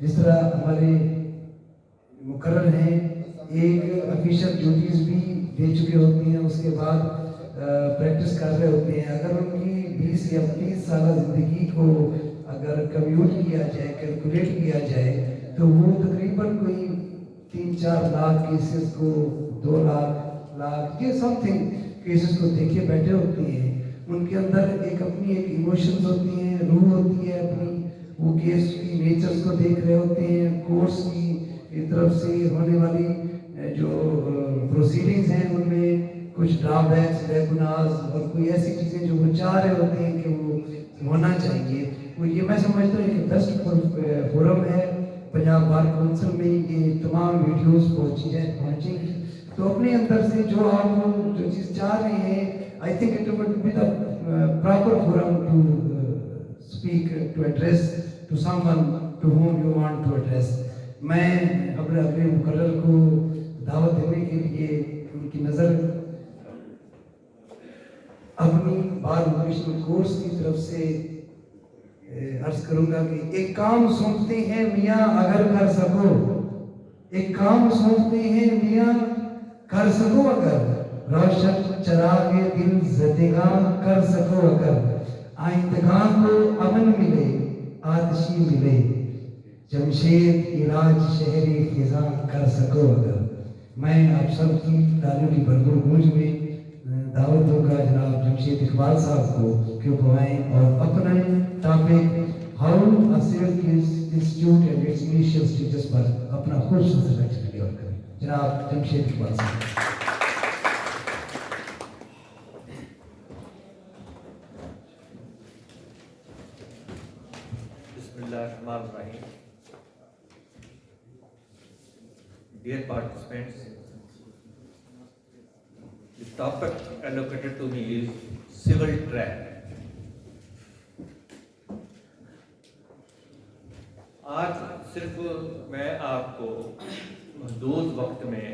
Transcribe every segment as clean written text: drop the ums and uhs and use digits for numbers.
जिस तरह हमारे मुकर्रर हैं एक ऑफिशियल ड्यूटीज़ भी दे चुके होते हैं, उसके बाद प्रैक्टिस कर रहे होते हैं। अगर उनकी 20 या 30 साल ज़िंदगी को अगर कम्यूट किया जाए, कैलकुलेट किया जाए, तो वो तकरीबन कोई 3-4 लाख केसेस को 2 लाख ये समथिंग केसेस को देखे बैठे होते हैं। उनके अंदर एक अपनी एक इमोशंस होती हैं, रूह होती है अपनी, वो केस की नेचर्स को देख रहे होते हैं, कोर्ट्स की तरफ से होने वाली जो प्रोसीडिंग्स हैं उनमें कुछ ड्रॉबैक्स, बेगुनाज और कोई ऐसी चीज़ें जो वो चाह रहे होते हैं कि वो होना चाहिए। वो ये मैं समझता हूँ कि बेस्ट फोरम है। पंजाब बार काउंसिल में ये तमाम वीडियोस पहुँचेंगी, तो अपने अंदर से जो आप जो चीज़ चाह रहे हैं, I think it would be the proper forum to speak, to address to someone to whom you want to address। मैं अपने अपने मुकर्रर को दावत देने के लिए उनकी नज़र अपनी बार वोकेशनल कोर्स की तरफ से अर्ज करूंगा कि एक काम सोचते हैं मियाँ अगर कर सको, एक काम सोचते हैं मियाँ कर सको अगर, रोशन चरागे दिल ज़देगा कर सको अगर, आइंदगा को अमन मिले आतिशी मिले, जमशेद इलाज शहरी फिजा कर सको अगर। मैं आप सब की तालियों की भरपूर गूंज में दावत दूंगा जनाब जमशेद इकबाल साहब को कि वो आएँ और अपने topic how a civil institute and its initial stages पर अपना खूबसूरत लेक्चर डिलीवर करें। जनाब जमशेद इकबाल साहब। बिस्मिल्लाहिर्रहमानिर्रहीम। Dear participants, the topic allocated to me is civil trial. आज सिर्फ मैं आपको महदूद वक्त में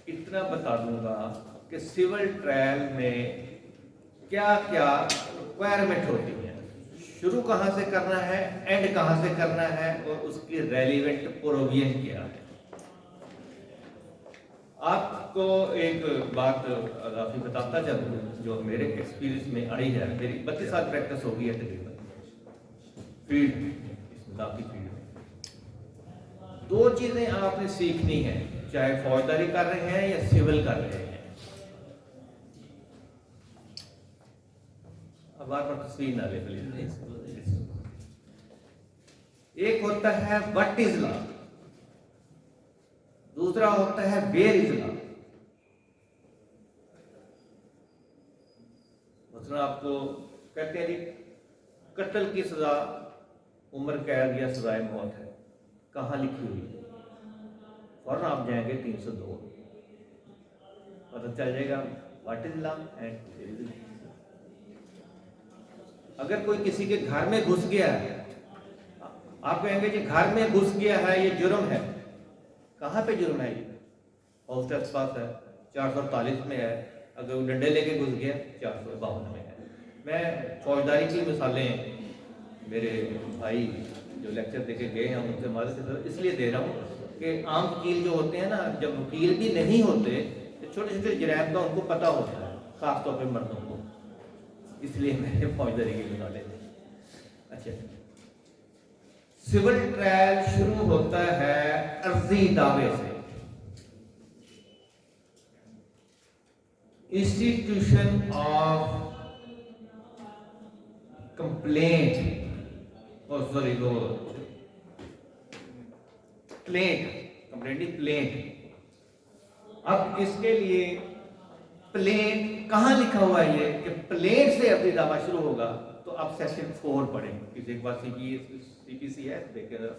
इतना बता दूंगा कि सिविल ट्रायल में क्या क्या रिक्वायरमेंट होती है, शुरू कहाँ से करना है, एंड कहाँ से करना है, और उसकी रेलिवेंट प्रोविजन क्या है। आपको एक बात काफ़ी बताता चलूँ जो मेरे एक्सपीरियंस में आई है। मेरी 32 साल प्रैक्टिस हो गई है तकरीबन फील्ड इस मुदाफ़ी फील्ड में। दो चीज़ें आपने सीखनी है, चाहे फौजदारी कर रहे हैं या सिविल कर रहे हैं। अब बार बार तस्वीर ना ले प्लीज। एक होता है व्हाट इज लॉ, दूसरा होता है वेयर इज लॉ। मतलब आपको कहते हैं जी कत्ल की सजा उम्र कैद या सजाए मौत है, कहाँ लिखी हुई है? फौरन आप जाएंगे 302, पता चल जाएगा what is law and where is law. अगर कोई किसी के घर में घुस गया है, आप कहेंगे जी घर में घुस गया है ये जुर्म है। कहाँ पे जुर्म है? ये हाउस टैक्स पास है 448 में है, अगर वो डंडे लेके घुस गया 452 में है। मैं फौजदारी की मिसालें मेरे भाई जो लेक्चर देके गए हैं उनसे मदद इसलिए दे रहा हूँ कि आम वकील जो होते हैं ना, जब वकील भी नहीं होते तो छोटे छोटे जराइम का उनको पता होता है, खासतौर पर मर्दों को, इसलिए मैंने फौजदारी की मिसालें दी। अच्छा, सिविल ट्रायल शुरू होता है अर्जी दावे से। इंस्टीट्यूशन ऑफ कंप्लेंट, सॉरी वो प्लेंट, कंप्लेंट प्लेंट। अब इसके लिए प्लेंट कहाँ लिखा हुआ है ये कि प्लेंट से अर्जी दावा शुरू होगा, तो आप सेक्शन 4 पढ़ें। किसी एक बार सीपीसी है देखे जरा।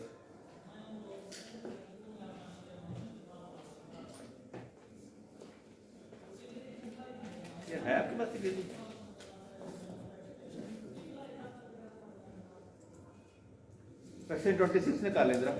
ये है आपके पास सीपीसी? सेक्शन 26 निकालें जरा।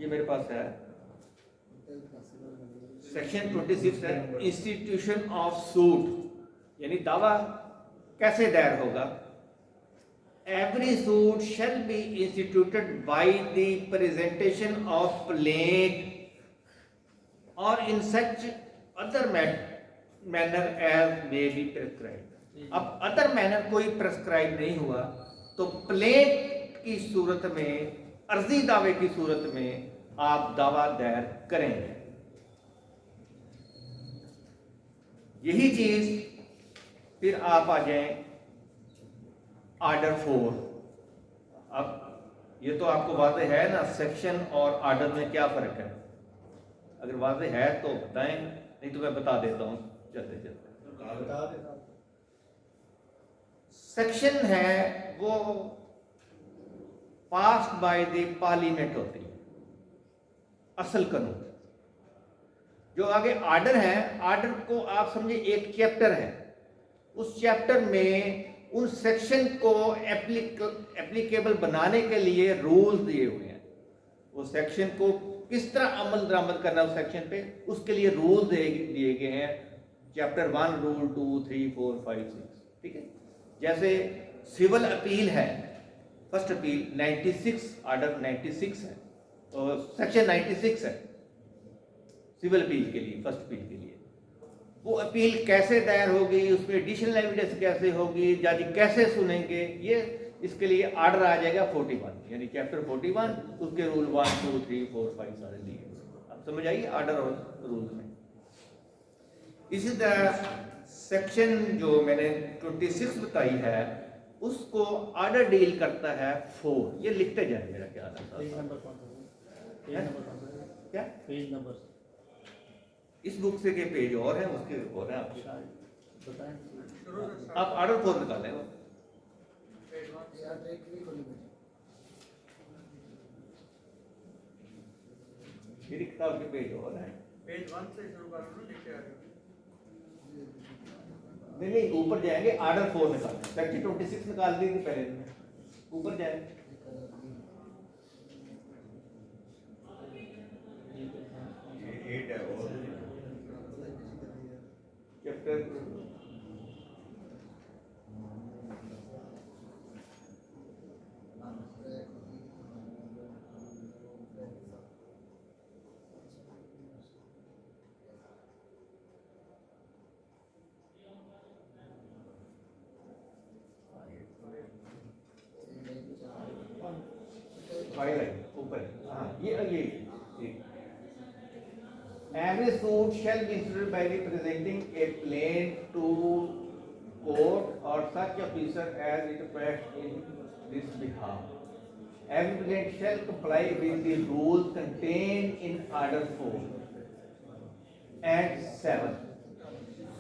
ये मेरे पास है सेक्शन 26 है, इंस्टीट्यूशन ऑफ सूट, यानी दावा कैसे दायर होगा। Every suit shall be instituted by the presentation of plaint और in such other manner as may be prescribe. अब अदर मैनर कोई प्रेस्क्राइब नहीं हुआ तो प्लेट की सूरत में, अर्जी दावे की सूरत में आप दावा दायर करेंगे। यही चीज फिर आप आ जाएं ऑर्डर 4। अब ये तो आपको वाज़ेह है ना सेक्शन और ऑर्डर में क्या फर्क है। अगर वाज़ेह है तो बताएं, नहीं तो मैं बता देता हूं चलते चलते। सेक्शन है वो पास्ड बाय द पार्लियामेंट होती है, असल कानून। जो आगे ऑर्डर है, ऑर्डर को आप समझे एक चैप्टर है, उस चैप्टर में उन सेक्शन को एप्लीकेबल बनाने के लिए रूल्स दिए हुए हैं। वो सेक्शन को किस तरह अमल दरामद करना उस सेक्शन पे, उसके लिए रूल्स दिए गए हैं। चैप्टर 1 रूल 2 3 4 5 6, ठीक है। जैसे सिविल अपील है, फर्स्ट अपील 96, ऑर्डर 96 है और सेक्शन 96 है सिविल अपील के लिए, फर्स्ट अपील के लिए। वो अपील कैसे दायर होगी, उसमें एडिशनल एविडेंस कैसे होगी, जज कैसे सुनेंगे, ये इसके लिए ऑर्डर आ जाएगा 41, यानी चैप्टर 41, उसके रूल 1 2 3 4 5 सारे लिए। अब समझ आइए ऑर्डर और रूल में। इसी तरह सेक्शन जो मैंने 26 बताई है उसको ऑर्डर डील करता है 4। ये लिखते जाए मेरा ख्याल है। क्या पेज नंबर इस बुक से के पेज और है, उसके और है आपके। आप ऑर्डर 4 निकालें। मेरी किताब के पेज और है। पेज 1 से शुरू करो, लिखते आ रहे हो। नहीं ऊपर जाएंगे, ऑर्डर 4 निकालें। सेक्शन 26 निकाल दी थी पहले, ऊपर जाएंगे। चैप्टर ऊपर, हाँ ये every suit shall be instructed by the presenting a plaint to court or such officer as it requests in this behalf. Every plaint shall comply with the rules contained in Order 4 and 7,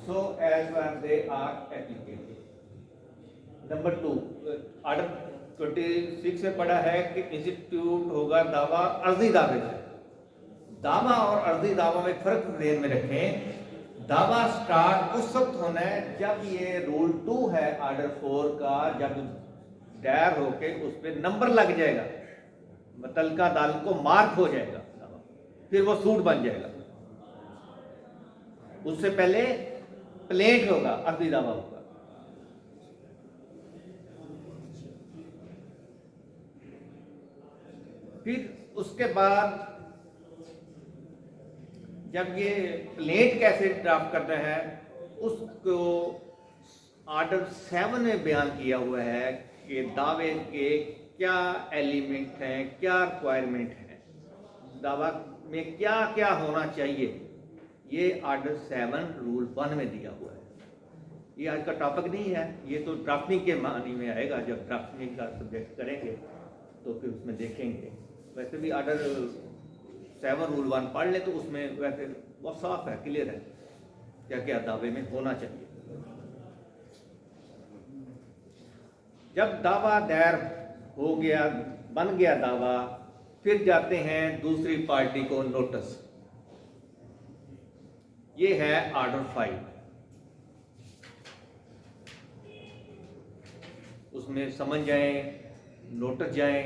so as when they are applicable. Number 2, Order 26 में पढ़ा है कि institute होगा दावा अर्जी दावे से। दावा और अर्जी दावा में फर्क ध्यान में रखें। दावा स्टार्ट उस वक्त होना है जब ये रूल 2 है ऑर्डर 4 का, जब दायर होके उस पर नंबर लग जाएगा, मुतल्लिका अदालत को मार्क हो जाएगा दावा, फिर वो सूट बन जाएगा। उससे पहले प्लेट होगा, अर्जी दावा होगा। फिर उसके बाद जब ये प्लेट कैसे ड्राफ्ट करना है उसको ऑर्डर 7 में बयान किया हुआ है कि दावे के क्या एलिमेंट हैं, क्या रिक्वायरमेंट है, दावा में क्या क्या होना चाहिए, ये ऑर्डर 7 रूल 1 में दिया हुआ है। ये आज का टॉपिक नहीं है, ये तो ड्राफ्टिंग के मानी में आएगा। जब ड्राफ्टिंग का सब्जेक्ट करेंगे तो फिर उसमें देखेंगे। वैसे भी ऑर्डर 7 रूल 1 पढ़ ले तो उसमें वैसे बहुत साफ है, क्लियर है क्या क्या दावे में होना चाहिए। जब दावा दायर हो गया, बन गया दावा, फिर जाते हैं दूसरी पार्टी को नोटिस। ये है ऑर्डर 5। उसमें समन जाएं, नोटिस जाएं,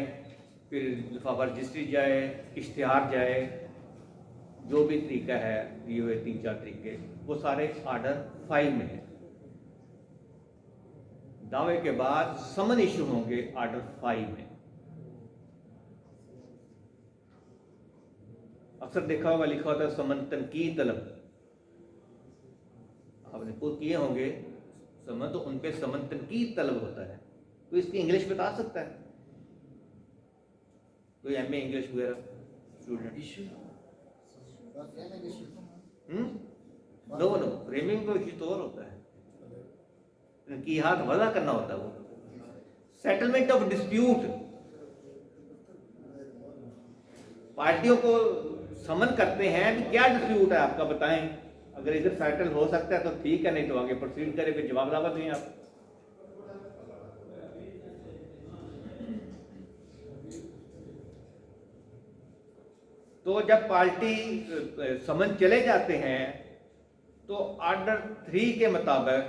फिर लिफाफा रजिस्ट्री जाए, इश्तिहार जाए, जो भी तरीका है ये हुए 3-4 तरीके, वो सारे आर्डर 5 में है। दावे के बाद समन इशू होंगे आर्डर 5 में। अक्सर देखा होगा लिखा होता है समन तनकीद तलब, आपने पुट किए होंगे समन, तो उन पे समन तनकीद तलब होता है। तो इसकी इंग्लिश बता सकता है कोई एमए इंग्लिश वगैरह स्टूडेंट? नो नो, फ्रेमिंग को इशू तो और होता है कि हाथ वजह करना होता है। वो सेटलमेंट ऑफ डिस्प्यूट, पार्टियों को समन करते हैं कि क्या डिस्प्यूट है आपका, बताएं। अगर इधर सेटल हो सकता है तो ठीक है, नहीं तो आगे प्रोसीड करें, फिर जवाब दावा दें आप। तो जब पार्टी समन चले जाते हैं तो आर्डर 3 के मुताबिक,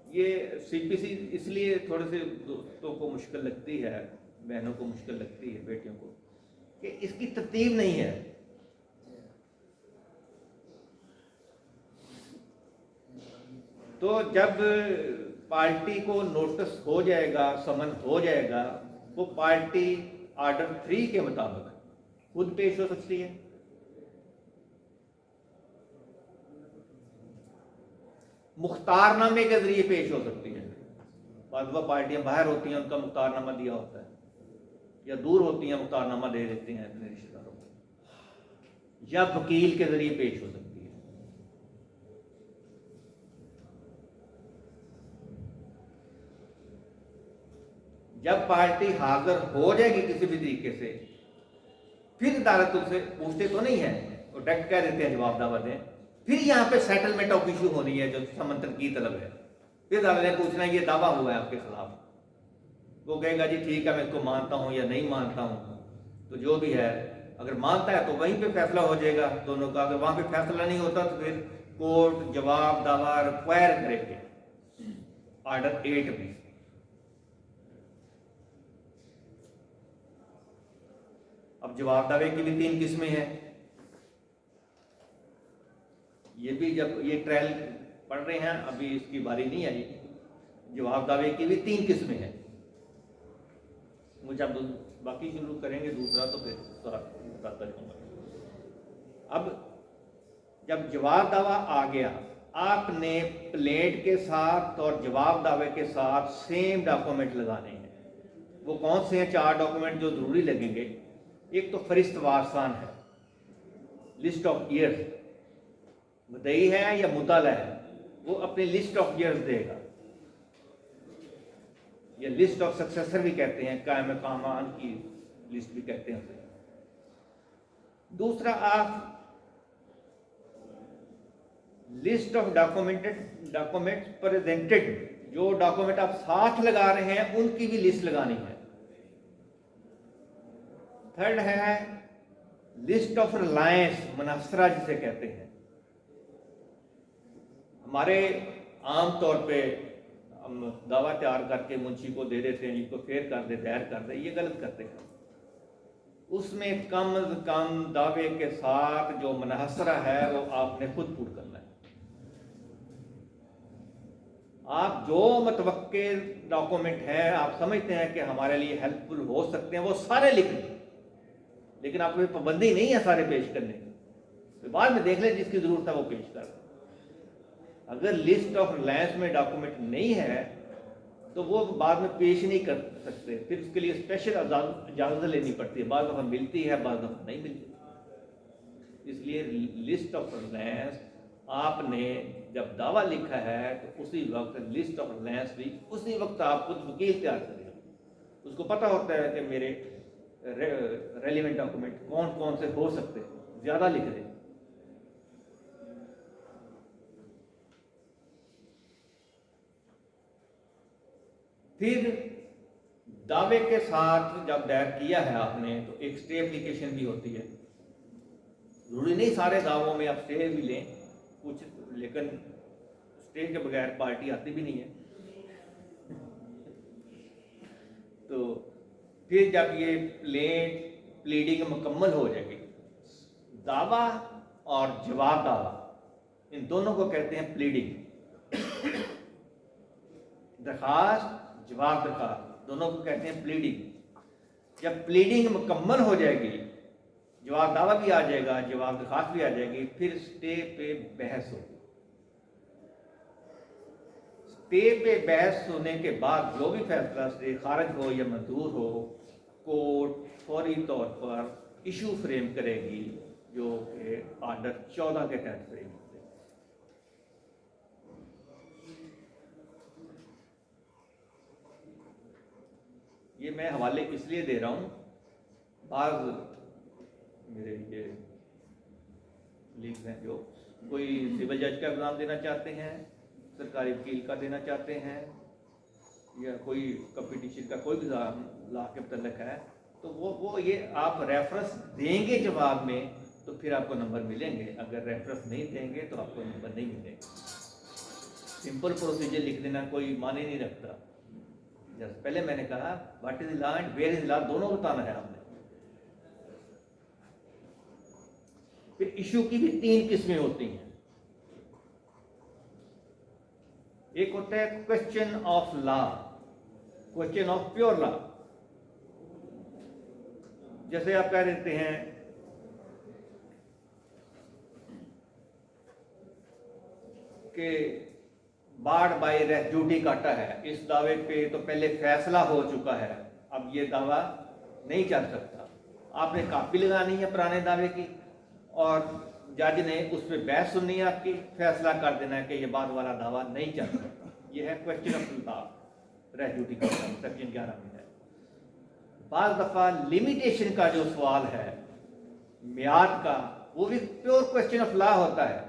ये सीपीसी इसलिए थोड़े से दोस्तों को मुश्किल लगती है, बहनों को मुश्किल लगती है, बेटियों को, कि इसकी तरतीब नहीं है। तो जब पार्टी को नोटिस हो जाएगा, समन हो जाएगा, वो पार्टी आर्डर 3 के मुताबिक खुद पेश हो सकती है। मुख्तारनामे के जरिए पेश हो सकती है। बाद वह पार्टियां बाहर होती हैं, उनका मुख्तारनामा दिया होता है, या दूर होती हैं मुख्तारनामा दे देते हैं अपने रिश्तेदारों को, या वकील के जरिए पेश हो सकती है। जब पार्टी हाजिर हो जाएगी किसी भी तरीके से, फिर अदालत उनसे पूछते तो नहीं है, वो डायरेक्ट कह देते हैं जवाब दावा दें। फिर यहाँ पे सेटलमेंट ऑफ इशू होनी है जो समंतन की तलब है। फिर अदालत ने पूछना है ये दावा हुआ है आपके खिलाफ, वो कहेगा जी ठीक है मैं इसको मानता हूँ या नहीं मानता हूँ। तो जो भी है, अगर मानता है तो वहीं पे फैसला हो जाएगा दोनों का। अगर वहां पे फैसला नहीं होता तो फिर कोर्ट जवाब दावा रिक्वायर करेंगे आर्डर 8 में। अब जवाब दावे की भी 3 किस्में हैं। ये भी जब ये ट्रायल पढ़ रहे हैं, अभी इसकी बारी नहीं आई। जवाब दावे की भी 3 किस्में हैं। मुझे अब बाकी शुरू करेंगे दूसरा तो फिर बताता जाऊंगा। अब जब जवाब दावा आ गया, आपने प्लेट के साथ और जवाब दावे के साथ सेम डॉक्यूमेंट लगाने हैं। वो कौन से हैं 4 डॉक्यूमेंट जो जरूरी लगेंगे? एक तो फरिश्त वारसान है, लिस्ट ऑफ ईयर्स, मुद्दई है या मुताला है, वो अपनी लिस्ट ऑफ ईयर्स देगा, या लिस्ट ऑफ सक्सेसर भी कहते हैं, कायम कामान की लिस्ट भी कहते हैं उसे। दूसरा, आप लिस्ट ऑफ डॉक्यूमेंट प्रेजेंटेड, जो डॉक्यूमेंट आप साथ लगा रहे हैं उनकी भी लिस्ट लगानी है। थर्ड है लिस्ट ऑफ रिलायंस, मुनासरा जिसे कहते हैं। हमारे आम तौर पे हम दावा तैयार करके मुंशी को दे देते हैं, जिसको फेर कर दे, दायर कर दे, ये गलत करते हैं। उसमें कम से कम दावे के साथ जो मुनासरा है वो आपने खुद पूरा करना है। आप जो मुतवक्के डॉक्यूमेंट हैं, आप समझते हैं कि हमारे लिए हेल्पफुल हो सकते हैं, वो सारे लिख लें, लेकिन आपको पाबंदी नहीं है सारे पेश करने की। तो बाद में देख लें जिसकी जरूरत है वो पेश कर दें। अगर लिस्ट ऑफ रिलायंस में डॉक्यूमेंट नहीं है तो वो बाद में पेश नहीं कर सकते, फिर उसके लिए स्पेशल इजाज़त लेनी पड़ती है। बाद दफ़ा मिलती है, बाद दफ़ा नहीं मिलती। इसलिए लिस्ट ऑफ रिलायंस आपने जब दावा लिखा है तो उसी वक्त लिस्ट ऑफ रिलायंस भी उसी वक्त आप खुद वकील तैयार करें। उसको पता होता है कि मेरे रेलिवेंट डॉक्यूमेंट कौन कौन से हो सकते हैं, ज़्यादा लिख दें। फिर दावे के साथ जब दायर किया है आपने तो एक स्टे एप्लीकेशन भी होती है। जरूरी नहीं सारे दावों में आप स्टे भी लें कुछ, लेकिन स्टे के बगैर पार्टी आती भी नहीं है। तो फिर जब ये प्लीडिंग मुकम्मल हो जाएगी, दावा और जवाब दावा, इन दोनों को कहते हैं प्लीडिंग। दरखास्त जवाब दरखास्त दोनों को कहते हैं प्लीडिंग। जब प्लीडिंग मुकम्मल हो जाएगी, जवाब दावा भी आ जाएगा, जवाब दरखास्त भी आ जाएगी, फिर स्टे पे बहस होगी। स्टे पे बहस होने के बाद जो भी फैसला स्टे खारिज हो या मंजूर हो, कोर्ट फौरी तौर पर इशू फ्रेम करेगी, जो कि आर्डर 14 के तहत फ्रेम होते हैं। ये मैं हवाले इसलिए दे रहा हूँ, बाद मेरे ये लीग हैं जो कोई सिविल जज का एग्ज़ाम देना चाहते हैं, सरकारी वकील का देना चाहते हैं, या कोई कंपटीशन का कोई एग्ज़ाम ला के मतलब है, तो वो ये आप रेफरेंस देंगे जवाब में तो फिर आपको नंबर मिलेंगे। अगर रेफरेंस नहीं देंगे तो आपको नंबर नहीं मिलेंगे। सिंपल प्रोसीजर लिख देना कोई माने नहीं रखता। जैसे पहले मैंने कहा what is law and where is law, दोनों बताना है आपने। फिर इशू की भी 3 किस्में होती हैं। एक होता है question of law, question of pure law. जैसे आप कह देते हैं कि बाढ़ बाई रेस्ट ड्यूटी काटा है, इस दावे पे तो पहले फैसला हो चुका है, अब ये दावा नहीं चल सकता। आपने कापी लगानी है पुराने दावे की और जज ने उस पर बहस सुननी है आपकी, फैसला कर देना है कि ये बाद वाला दावा नहीं चल सकता। ये है question of law, rest duty का सेक्शन 11 में है। बाज़ दफ़ा लिमिटेशन का जो सवाल है मियाद का, वो भी प्योर क्वेश्चन ऑफ लॉ होता है।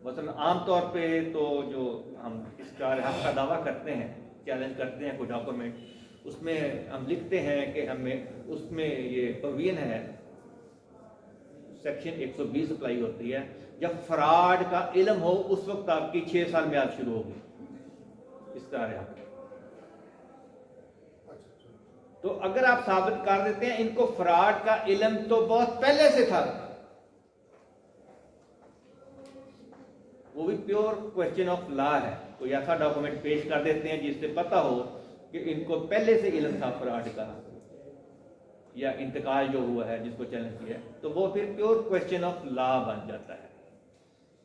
मतलब आमतौर पे तो जो हम इस हक का दावा करते हैं, चैलेंज करते हैं कोई डॉक्यूमेंट, उसमें हम लिखते हैं कि हमें उसमें ये प्रोविजन है, सेक्शन 120 अप्लाई होती है, जब फ्रॉड का इल्म हो उस वक्त आपकी 6 साल म्याद शुरू होगी इस तरह। तो अगर आप साबित कर देते हैं इनको फ्रॉड का इल्म तो बहुत पहले से था, वो भी प्योर क्वेश्चन ऑफ लॉ है। कोई ऐसा डॉक्यूमेंट पेश कर देते हैं जिससे पता हो कि इनको पहले से इल्म था फ्रॉड का या इंतकाल जो हुआ है जिसको चैलेंज किया, तो वो फिर प्योर क्वेश्चन ऑफ लॉ बन जाता है।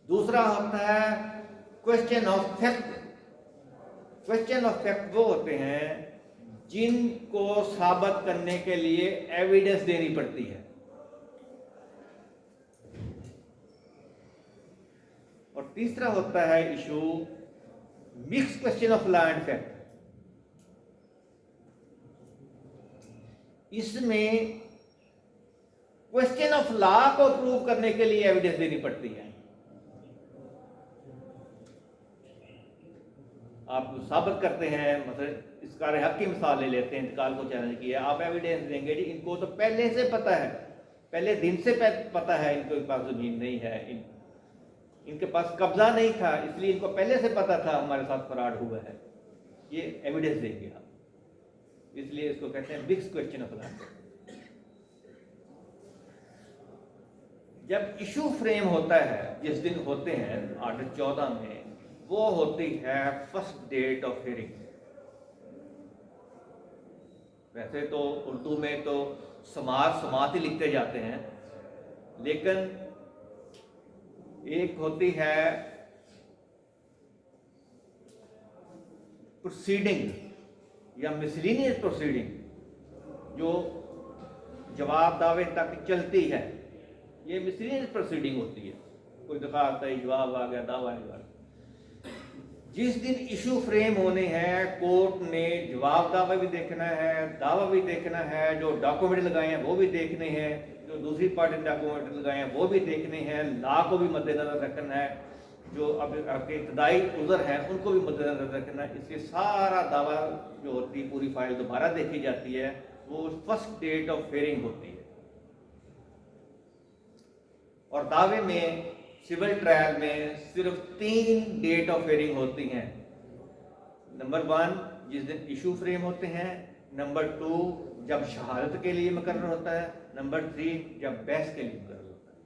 दूसरा होता है question of fact. Question of fact वो होते हैं जिनको साबित करने के लिए एविडेंस देनी पड़ती है। और तीसरा होता है issue mix question of law and fact. इसमें क्वेश्चन ऑफ लॉ को प्रूव करने के लिए एविडेंस देनी पड़ती है। आप साबित करते हैं, मतलब इसका हक की मिसाल ले लेते हैं, इंतकाल को चैलेंज किया, आप एविडेंस देंगे जी इनको तो पहले से पता है, पहले दिन से पता है इनके पास जमीन नहीं है, इनके पास कब्जा नहीं था, इसलिए इनको पहले से पता था हमारे साथ फ्रॉड हुआ है, ये एविडेंस देंगे आप। इसलिए इसको कहते हैं मिक्स क्वेश्चन ऑफ लॉ। जब इशू फ्रेम होता है, जिस दिन होते हैं आर्डर 14 में, वो होती है फर्स्ट डेट ऑफ हियरिंग। वैसे तो उर्दू में तो समात ही लिखते जाते हैं, लेकिन एक होती है प्रोसीडिंग या मिसलिनियस प्रोसीडिंग, जो जवाब दावे तक चलती है, ये मिसलिनियस प्रोसीडिंग होती है। कोई दफा आता है जवाब आ गया, दावा आ गया। जिस दिन इशू फ्रेम होने हैं, कोर्ट ने जवाब दावा भी देखना है, दावा भी देखना है, जो डॉक्यूमेंट लगाए हैं वो भी देखने हैं, जो दूसरी पार्टी ने डॉक्यूमेंट लगाए हैं वो भी देखने हैं, लॉ को भी मद्देनजर रखना है, जो अब आपके इब्तदाई उज़र हैं उनको भी मद्देनजर रखना है। इसलिए सारा दावा जो होती है, पूरी फाइल दोबारा देखी जाती है, वो फर्स्ट डेट ऑफ हियरिंग होती है। और दावे में सिविल ट्रायल में सिर्फ 3 डेट ऑफ हियरिंग होती हैं। नंबर 1 जिस दिन इशू फ्रेम होते हैं, नंबर 2 जब शहादत के लिए मुकर्रर होता है, नंबर 3 जब बहस के लिए मुकर्रर होता है।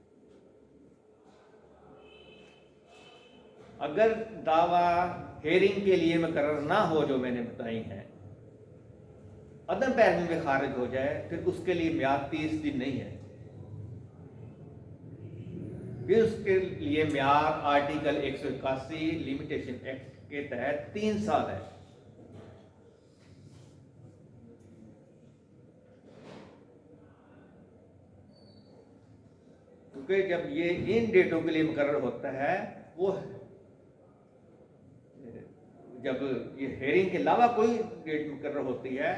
अगर दावा हेयरिंग के लिए मुकर्रर ना हो, जो मैंने बताई हैं, अदम पैरवी में खारिज हो जाए, फिर उसके लिए म्याद 30 दिन नहीं है, फिर उसके लिए म्याद आर्टिकल 181 लिमिटेशन एक्ट के तहत 3 साल है। क्योंकि जब ये इन डेटों के लिए मुकर्रर होता है, वो जब ये हेयरिंग के अलावा कोई डेट मुकर्रर होती है,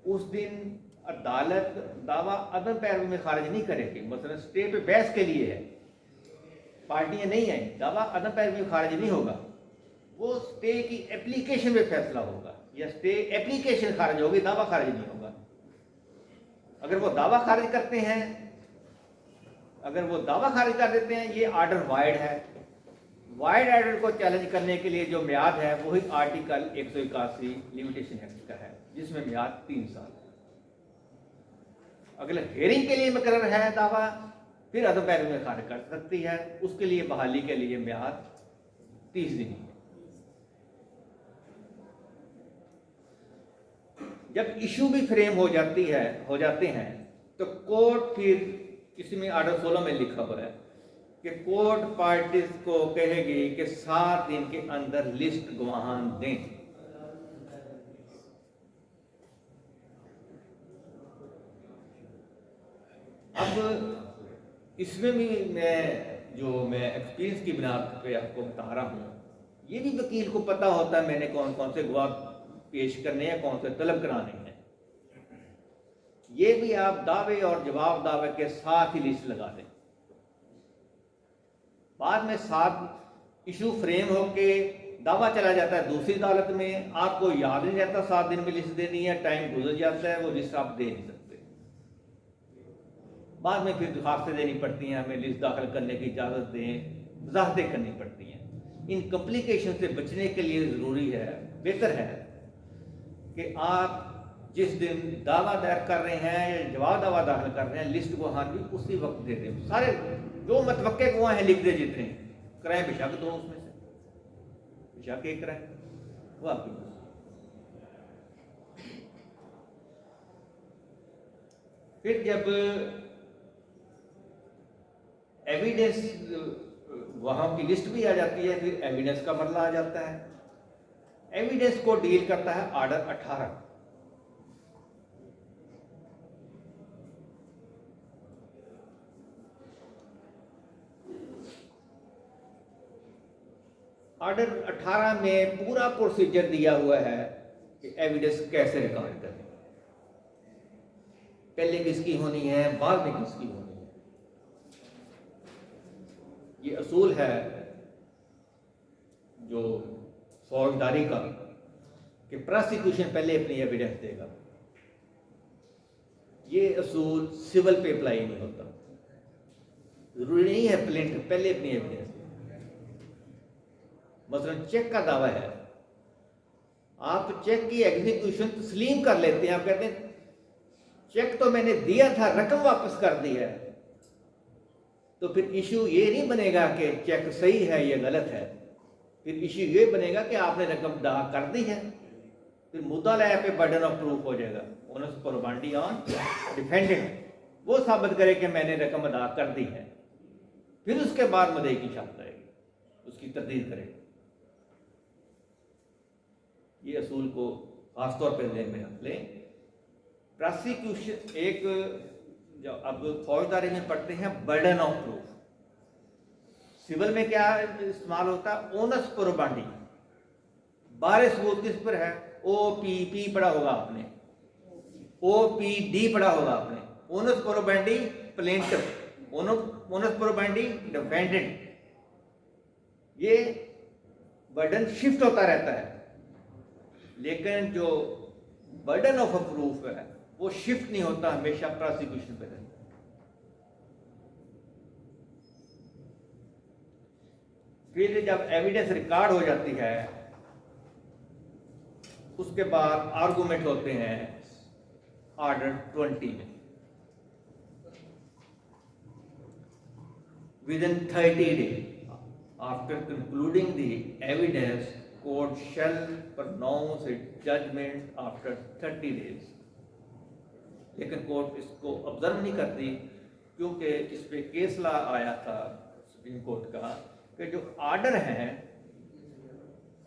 उस दिन अदालत दावा अदम पैरवी में खारिज नहीं करेगी। मसलन स्टे पे बहस के लिए है, पार्टियां नहीं आई, दावा अदम पैरवी में खारिज नहीं होगा, वो स्टे की एप्लीकेशन पे फैसला होगा, या स्टे एप्लीकेशन खारिज होगी, दावा खारिज नहीं होगा। अगर वो दावा खारिज करते हैं, अगर वो दावा खारिज कर देते हैं, ये आर्डर वाइड है। वाइड आर्डर को चैलेंज करने के लिए जो म्याद है वही आर्टिकल 181 लिमिटेशन एक्ट का है, जिसमें म्याद 3 साल है। अगर हेयरिंग के लिए मुकर्रर है दावा, फिर अदम पैरवी में खारिज कर सकती है, उसके लिए बहाली के लिए म्याद 30 दिन है। जब इशू भी फ्रेम हो जाते हैं, तो कोर्ट फिर इसमें आर्डर 16 में लिखा हुआ है कि कोर्ट पार्टीज को कहेगी कि 7 दिन के अंदर लिस्ट गवाहान दें। अब इसमें भी मैं एक्सपीरियंस की बिना पे आपको बता रहा हूँ, ये भी वकील को पता होता है मैंने कौन कौन से गवाह पेश करने हैं, कौन से तलब कराने हैं। ये भी आप दावे और जवाब दावे के साथ ही लिस्ट लगा दें। बाद में 7 इशू फ्रेम होके दावा चला जाता है दूसरी अदालत में, आपको याद नहीं रहता 7 दिन में लिस्ट देनी है, टाइम गुजर जाता है, वो लिस्ट आप दे नहीं सकते। बाद में फिर दरखास्तें देनी पड़ती हैं, हमें लिस्ट दाखिल करने की इजाज़त दें, वजाहतें करनी पड़ती हैं। इन कॉम्प्लिकेशन से बचने के लिए ज़रूरी है, बेहतर है कि आप जिस दिन दावा दायर कर रहे हैं या जवाब दावा दाखिल कर रहे हैं, लिस्ट को हाँ भी उसी वक्त दे दें। सारे जो मतवक्के गवाह हैं लिख दे, जितने कराएं बेशक 2 उसमें से बेशक 1 कराएं, वो आपकी। फिर जब एविडेंस वहां की लिस्ट भी आ जाती है, फिर एविडेंस का मसला आ जाता है। एविडेंस को डील करता है आर्डर 18। आर्डर 18 में पूरा प्रोसीजर दिया हुआ है कि एविडेंस कैसे रिकॉर्ड करें, पहले किसकी होनी है, बाद में किसकी होनी है। ये असूल है जो फौजदारी का कि प्रोसिक्यूशन पहले अपनी एविडेंस देगा। ये असूल सिविल पे अप्लाई नहीं होता। जरूरी नहीं है प्लेंटिफ पहले अपनी एविडेंस दे। मसलन चेक का दावा है, आप चेक की एग्जीक्यूशन तस्लीम कर लेते हैं, आप कहते हैं चेक तो मैंने दिया था, रकम वापस कर दी है, तो फिर इशू ये नहीं बनेगा कि चेक सही है या गलत है, फिर इशू ये बनेगा कि आपने रकम अदा कर दी है। फिर मुद्दा लाया पे बर्डन ऑफ प्रूफ हो जाएगा, ओनस प्रोबेंडी ऑन डिफेंडेंट, वो साबित करे कि मैंने रकम अदा कर दी है। फिर उसके बाद मुद्दई की शर्त करेगी, उसकी तरदीद करेगी। ये असूल को खासतौर पर ध्यान में रख लें। प्रोसिक्यूशन एक जब अब फौजदारी में पढ़ते हैं बर्डन ऑफ प्रूफ, सिविल में क्या इस्तेमाल होता है, ओनस प्रोबेंडी। बारे सबूत किस पर है, OPP पढ़ा होगा आपने, OPD पढ़ा होगा आपने, ओनस प्रोबेंडी प्लेंटिफ, ओनस प्रोबेंडी डिफेंडेंट। ये बर्डन शिफ्ट होता रहता है, लेकिन जो बर्डन ऑफ प्रूफ है वो शिफ्ट नहीं होता, हमेशा प्रोसिक्यूशन पे रहता है। फिर जब एविडेंस रिकॉर्ड हो जाती है, उसके बाद आर्गुमेंट होते हैं, ऑर्डर 20 में within 30 days after concluding the evidence, court shall pronounce its judgment after 30 days. लेकिन कोर्ट इसको ऑब्जर्व नहीं करती, क्योंकि इस पे केस ला आया था सुप्रीम कोर्ट का कि जो आर्डर हैं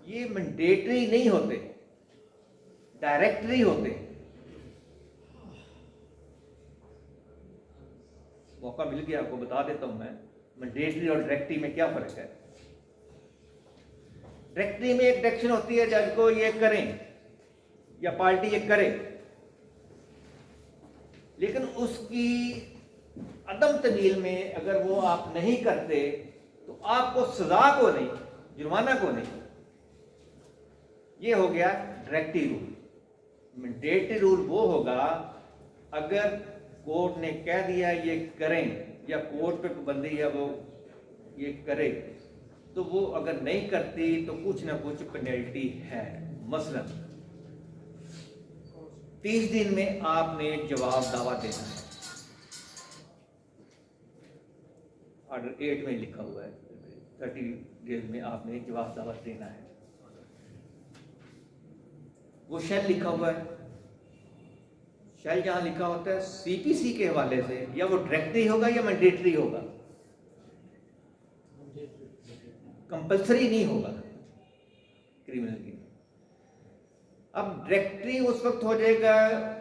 ये मैंडेटरी नहीं होते, डायरेक्टरी होते। मौका मिल गया आपको बता देता हूं मैं, मैंडेटरी और डायरेक्टरी में क्या फर्क है। डायरेक्टरी में एक डायरेक्शन होती है जज को ये करें या पार्टी ये करे, लेकिन उसकी अदम तमील में अगर वो आप नहीं करते तो आपको सजा को नहीं, जुर्माना को नहीं। ये हो गया डायरेक्टरी रूल। मैंडेटरी रूल वो होगा अगर कोर्ट ने कह दिया ये करें या कोर्ट पे पाबंदी है वो ये करे, तो वो अगर नहीं करती तो कुछ ना कुछ पेनल्टी है। मसलन 30 दिन में आपने जवाब दावा देना है, ऑर्डर 8 में लिखा हुआ है 30 डेज में आपने जवाब दावा देना है। वो शेल लिखा हुआ है, शेल जहां लिखा होता है सीपीसी के हवाले से, या वो डायरेक्टरी होगा या मैंडेटरी होगा, कंपल्सरी नहीं होगा क्रिमिनल की। अब डायरेक्टरी उस वक्त हो जाएगा,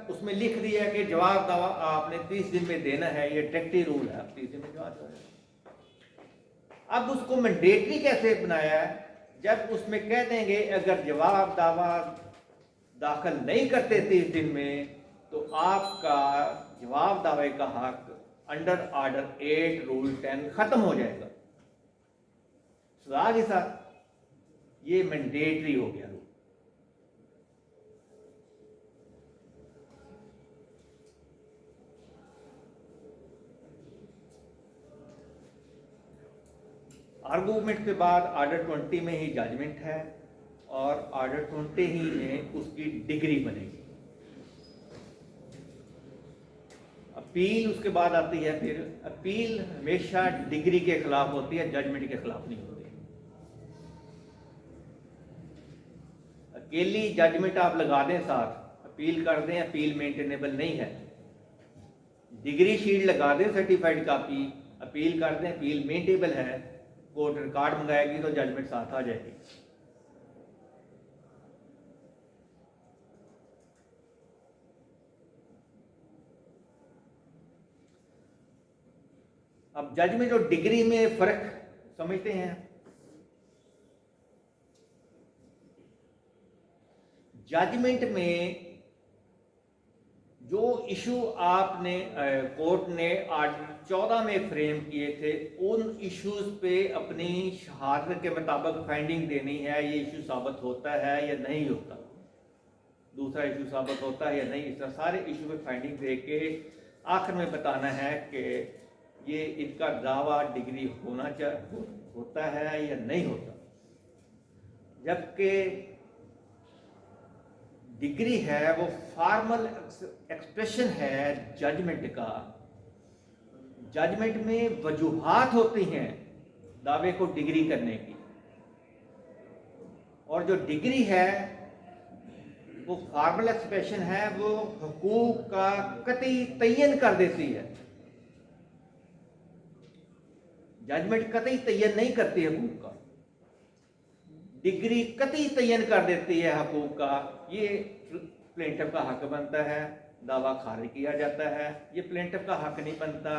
उसमें लिख दिया कि जवाब दावा आपने 30 दिन में देना है, ये डायरेक्टरी रूल है, 30 दिन में जवाब दावा। अब उसको मैंडेटरी कैसे बनाया है, जब उसमें कह देंगे अगर जवाब दावा दाखिल नहीं करते 30 दिन में तो आपका जवाब दावे का हक अंडर ऑर्डर 8 रूल 10 खत्म हो जाएगा सजा के साथ। ये मैंडेटरी हो गया रूल। आर्गूमेंट के बाद ऑर्डर 20 में ही जजमेंट है और ऑर्डर 20 ही में उसकी डिग्री बनेगी। अपील उसके बाद आती है। फिर अपील हमेशा डिग्री के खिलाफ होती है, जजमेंट के खिलाफ नहीं होती। अकेली जजमेंट आप लगा दें साथ, अपील कर दें, अपील मेंटेनेबल नहीं है। डिग्री शीट लगा दें सर्टिफाइड कॉपी, अपील कर दें, अपील मेंटेनेबल है, कोर्ट रिकॉर्ड मंगाएगी तो जजमेंट साथ आ जाएगी। अब जजमेंट और डिग्री में फर्क समझते हैं। जजमेंट में जो इशू आपने कोर्ट ने ऑर्डर 14 में फ्रेम किए थे, उन इश्यूज पे अपनी शहादत के मुताबिक फाइंडिंग देनी है। ये इशू साबित होता है या नहीं होता, दूसरा इशू साबित होता है या नहीं, इस तरह सारे इशू पे फाइंडिंग दे के आखिर में बताना है कि ये इनका दावा डिग्री होता है या नहीं होता। जबकि डिग्री है वो फॉर्मल एक्सप्रेशन है जजमेंट का। जजमेंट में वजूहात होती हैं दावे को डिग्री करने की, और जो डिग्री है वो फॉर्मल एक्सप्रेशन है, वो हुकूक का कतई तयन कर देती है। जजमेंट कतई तयन नहीं करती हुकूक का, डिग्री कतई तयन कर देती है हुकूक का। ये प्लेंटिफ का हक बनता है, दावा खारिज किया जाता है। ये प्लेंटिफ का हक नहीं बनता,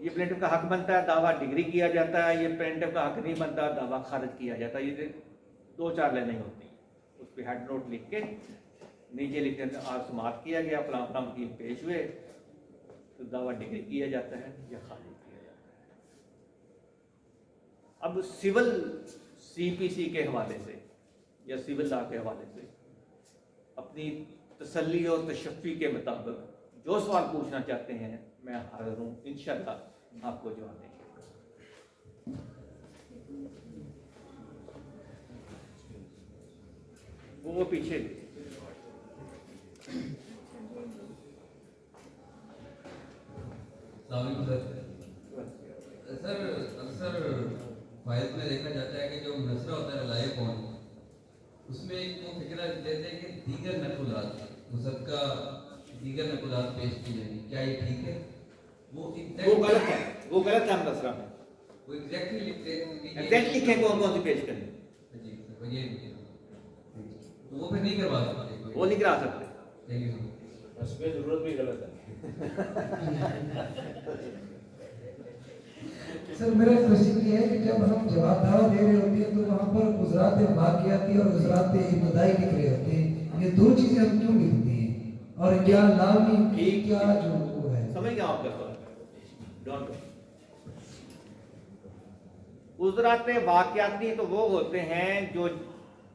ये प्लेंटिफ का हक बनता है, दावा डिग्री किया जाता है। ये प्लेंटिफ का हक नहीं बनता, दावा खारिज किया जाता है। ये 2-4 लाइनें होती हैं, उस पर हेड नोट लिख के नीचे लिख के आज समाप्त किया गया, फलां फलां वकील पेश हुए, तो दावा डिग्री किया जाता है या खारिज किया जाता है। अब सिविल सीपीसी के हवाले से या सिविल लॉ के हवाले से अपनी तसल्ली और तशफ़ी के मुताबिक जो सवाल पूछना चाहते हैं मैं हाजिर हूँ, इंशाअल्लाह आपको जवाब देंगे। वो पीछे सर अक्सर फाइल में देखा जाता है कि जो नसरा होता है लाइव ऑन उसमें एक वो फिक्र देते हैं कि दीगर नकुलात मुसक्का दीगर नकुलात पेश की जाएंगी, क्या ये ठीक है? वो गलत है, वो गलत है नसरा में। वो एग्जैक्टली लिखते हैं कि एग्जैक्ट लिखे कौन कौन सी पेश करनी, जी सर ये तो वो फिर नहीं करवा सकते, वो नहीं करा सकते। Thank you sir. उसमें जरूरत भी गलत है। सर मेरा क्वेश्चन ये है कि जब हम जवाब दावा दे रहे होते हैं तो वहाँ पर गुजरात वाक़ियाती और गुजरात इब्तदाई लिख रहे होते हैं, ये दो चीज़ें हम क्यों लिखते हैं और क्या लामी क्या जो वो है? समझ गया आपका सवाल। डोंट गुजरात वाक़ियाती तो वो होते हैं जो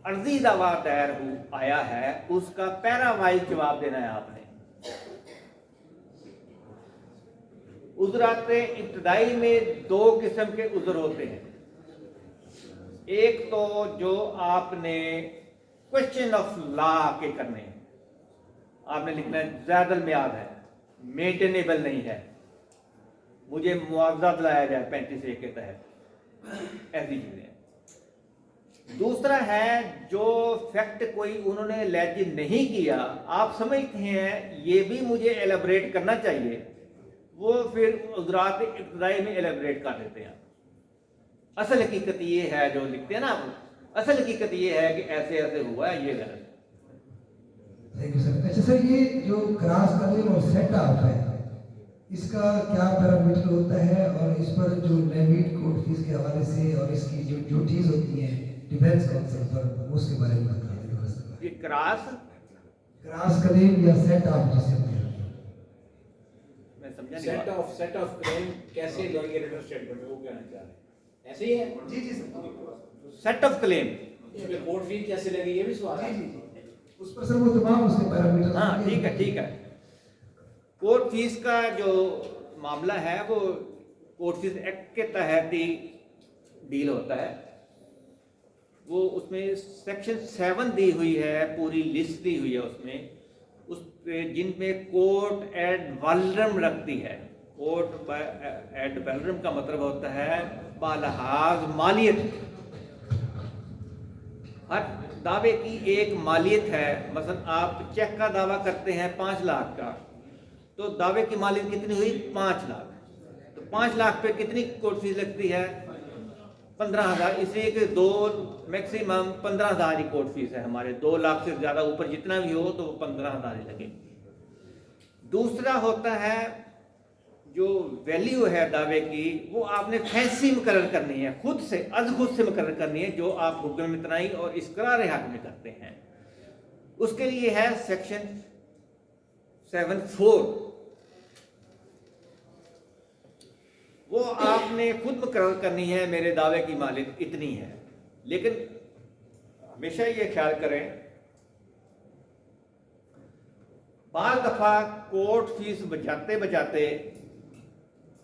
अर्जी दावा दायर आया है उसका पैरा वाइज जवाब देना है आपने। उज़रात इब्तदाई में दो किस्म के उज़र होते हैं, एक तो जो आपने क्वेश्चन ऑफ लॉ के करने हैं, आपने लिखना है ज़्यादल म्याद है, मेंटेनेबल नहीं है, मुझे मुआवजा दिलाया जाए 35A के तहत, ऐसी चीज़ें। दूसरा है जो फैक्ट कोई उन्होंने एलिज नहीं किया, आप समझते हैं ये भी मुझे एलेबरेट करना चाहिए, वो फिर उज़रात इब्तदाई में एलेबरेट कर देते हैं। असल हकीकत ये है जो लिखते हैं ना आप, असल हकीकत ये है कि ऐसे ऐसे हुआ है, ये गलत है। Thank you sir. अच्छा सर, ये जो क्रॉस कलिंग और सेट ऑफ है इसका क्या पैरामीटर होता है और इस पर जो लेविट कोर्ट फीस के हवाले से और इसकी जो ड्यूटीज होती हैं डिफेंस काउंसिल पर, उसके बारे में बता दें। ये क्रॉस कलिंग या सेट ऑफ जिसे मैं समझा नहीं सेट बात। ऑफ क्लेम कैसे लेंगे रिटर्न स्टेटमेंट में, वो कहना चाह रहे हैं। ऐसे ही है जी जी सर। सेट ऑफ क्लेम, इसमें कोर्ट फी कैसे लगेगी ये भी सवाल है। उस पर सर वो तमाम उसके पैरामीटर। हाँ ठीक है ठीक है। कोर्ट फीस का जो मामला है वो कोर्ट फीस एक्ट के तहत ही डील होता है। वो उसमें सेक्शन 7 दी हुई है, पूरी लिस्ट दी हुई है उसमें, उस जिनमें कोर्ट एड वल्रम रखती है। कोर्ट एड वल्रम का मतलब होता है बालहाज मालियत, हर दावे की एक मालियत है। मसलन आप चेक का दावा करते हैं 5 लाख का, तो दावे की मालियत कितनी हुई 5 लाख, तो 5 लाख पे कितनी कोर्ट फीस लगती है 15,000, इसलिए कि 2 मैक्सिमम 15,000 ही कोर्ट फीस है हमारे। 2 लाख से ज़्यादा ऊपर जितना भी हो तो वो 15,000 ही लगे। दूसरा होता है जो वैल्यू है दावे की, वो आपने फैंसी मुकर्रर करनी है, खुद से खुद से मुकर्रर करनी है, जो आप हुक्म में तनाई और इस्करार हक में करते हैं। उसके लिए है सेक्शन 7(4), वो आपने खुद मुकर्रर करनी है, मेरे दावे की मालिक इतनी है। लेकिन हमेशा ये ख्याल करें, बार दफा कोर्ट फीस बचाते बचाते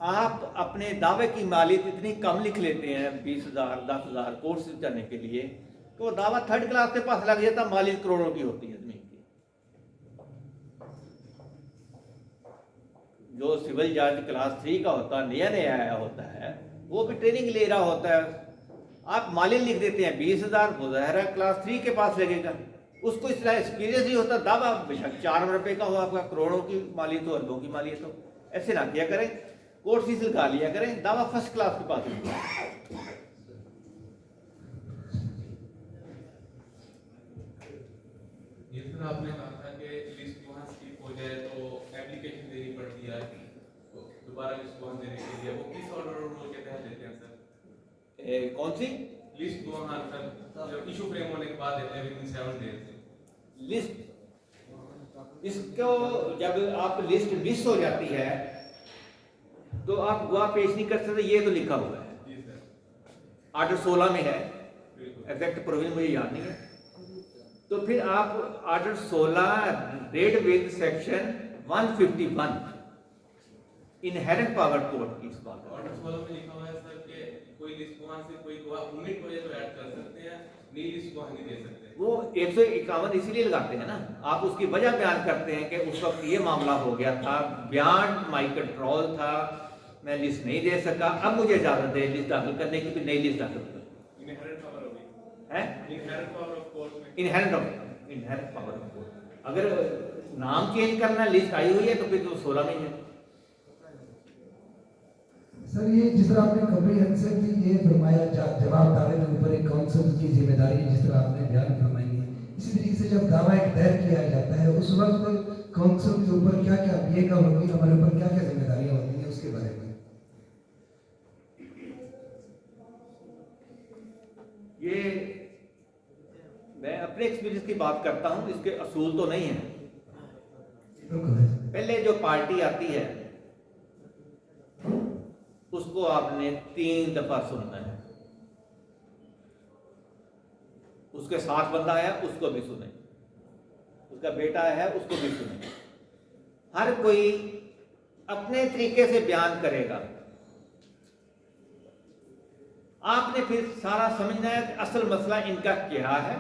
आप अपने दावे की मालियत इतनी कम लिख लेते हैं, 20,000 10,000 कोर्ट फीस करने के लिए, तो वो दावा थर्ड क्लास के पास लग जाता, मालियत करोड़ों की होती है जमीन की। जो सिविल जज क्लास 3 का होता है, नया नया आया होता है, वो भी ट्रेनिंग ले रहा होता है, आप मालियत लिख देते हैं 20,000, वो ज़ाहिर है क्लास 3 के पास लगेगा, उसको इस तरह एक्सपीरियंस ही होता, दावा बेशक 4 रुपए का हो, आपका करोड़ों की मालियत हो, अरबों की मालियत हो। ऐसे ना किया करें, कोर्ट फीस लगा लिया करें, दावा फर्स्ट क्लास के पास होगा। ये सर आपने कहा था कि लिस्ट वहाँ स्किप हो जाए तो एप्लीकेशन देनी पड़ती है, तो दोबारा लिस्ट वहाँ देने के लिए, वो किस ऑर्डर रूल के तहत देते हैं सर? कौन सी लिस्ट वहाँ सर जब इशू फ्रेम होने के बाद देते हैं विदिन 7 डेज लिस्ट? इसको जब आप लिस्ट मिस हो जाती है तो आप गवाह पेश नहीं कर सकते, ये तो लिखा हुआ है, जी सर। आर्डर 16 में है, बिल्कुल। एग्जैक्ट प्रोविजन मुझे याद नहीं है। तो फिर आप order 16 read with section 151 inherent power court की इस बात है। ऑर्डर 16 में लिखा हुआ है सर कि कोई लिस्ट वहाँ से कोई गवाह उम्मीद हो जाए तो ऐड कर सकते हैं, नई लिस्ट वहाँ नहीं दे सकते। वो 151 इसीलिए लगाते हैं ना, आप उसकी वजह बयान करते हैं कि उस वक्त ये मामला हो गया था, बियॉन्ड माई कंट्रोल था, मैं लिस्ट नहीं दे सका, अब मुझे इजाजत है लिस्ट दाखिल करने की, फिर नई लिस्ट दाखिल कर इनहेरेंट पावर होगी, है इनहेरेंट पावर ऑफ कोर्ट में। Inherent power of court. अगर नाम चेंज करना, लिस्ट आई हुई है तो फिर तो 16 में है। सर ये जिस तरह आपने कम्प्रीहेंसिव ये फरमाया, जवाब दावे के ऊपर एक काउंसिल की जिम्मेदारी है, जिस तरह आपने बयान फरमाई है, इसी तरीके से जब दावा एक दायर किया जाता है उस वक्त काउंसिल के ऊपर क्या क्या पिएगा होगी, हमारे ऊपर क्या क्या जिम्मेदारियां होती हैं, उसके बारे में। ये मैं अपने एक्सपीरियंस की बात करता हूं, इसके असूल तो नहीं है। बिल्कुल है। पहले जो पार्टी आती है उसको आपने 3 दफा सुनना है, उसके साथ बंदा आया उसको भी सुने, उसका बेटा है उसको भी सुने, हर कोई अपने तरीके से बयान करेगा। आपने फिर सारा समझना है कि असल मसला इनका क्या है,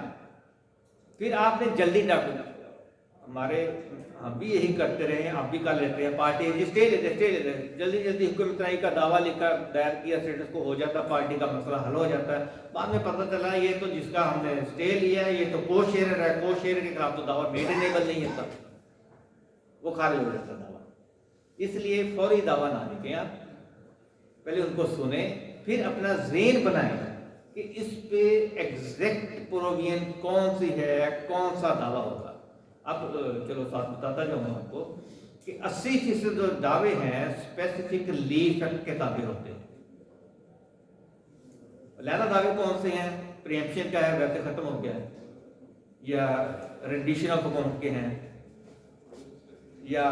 फिर आपने जल्दी हमारे हम भी यही करते रहे, आप भी कर लेते हैं, पार्टी स्टे लेते जल्दी जल्दी हुक्मरानी का दावा लिखकर दायर किया, स्टेटस को हो जाता, पार्टी का मसला हल हो जाता है। बाद में पता चला ये तो जिसका हमने स्टे लिया है ये तो को शेयर है, को शेयर के खिलाफ तो दावा मेडेनेबल नहीं होता, वो खारिज हो जाता दावा। इसलिए फौरी दावा ना लिखें आप, पहले उनको सुने, फिर अपना ज़हन बनाएं कि इस पे एग्जैक्ट प्रोविजन कौन सी है, कौन सा दावा होगा। अब चलो साथ बताता जाऊँ आपको कि 80% जो दावे हैं स्पेसिफिक लीफ एक्ट के ताबे होते हैं। लहरा दावे कौन से हैं? प्रीएम्पशन का है, वैसे खत्म हो गया है, या रेंडिशन ऑफ अकाउंट के हैं, या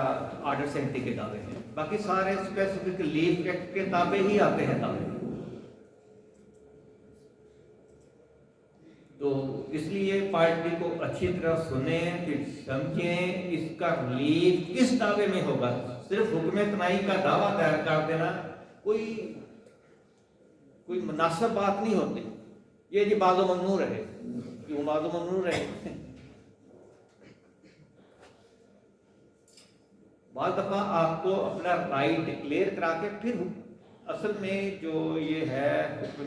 आर्डर सेंटी के दावे हैं। बाकी सारे स्पेसिफिक लीफ एक्ट के ताबे ही आते हैं दावे। तो इसलिए पार्टी को अच्छी तरह सुने, फिर समझें इसका रिलीफ किस दावे में होगा। सिर्फ हुक्म तनाई का दावा दायर कर देना कोई मुनासिब बात नहीं होती। ये जी बाज़ो ममनू रहे, क्यों बाज़ो ममनू रहे? बाद दफ़ा आपको अपना राइट डिक्लेयर करा के फिर असल में जो ये है हुक्म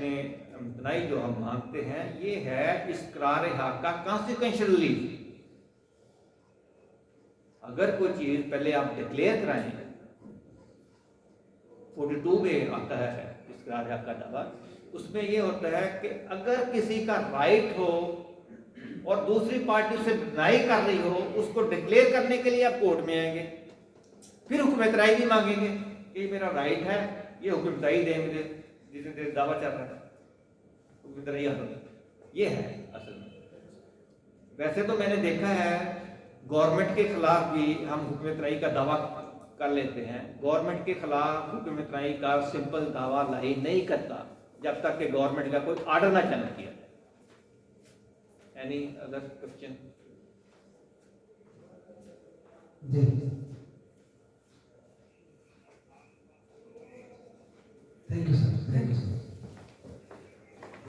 तनाई जो हम मांगते हैं, ये है इकरार हक का कॉन्सिक्वेंशियल रिलीफ। अगर कोई चीज पहले आप डिक्लेयर कराएं, 42 में आता है इकरार हक का दावा, उसमें ये होता है कि अगर किसी का राइट हो और दूसरी पार्टी से डिनाई कर रही हो, उसको डिक्लेयर करने के लिए आप कोर्ट में आएंगे, फिर हुक्म तनाई भी मांगेंगे कि मेरा राइट है, ये हुक्म तनाई दें मुझे, जितने देर दावा चल रहा है ये है असल में। वैसे तो मैंने देखा है गवर्नमेंट के खिलाफ भी हम हुक्म तनाई का दावा कर लेते हैं। गवर्नमेंट के खिलाफ हुक्म तनाई का सिंपल दावा लाई नहीं करता जब तक कि गवर्नमेंट का कोई ऑर्डर ना चैलेंज किया जाए। Any other question?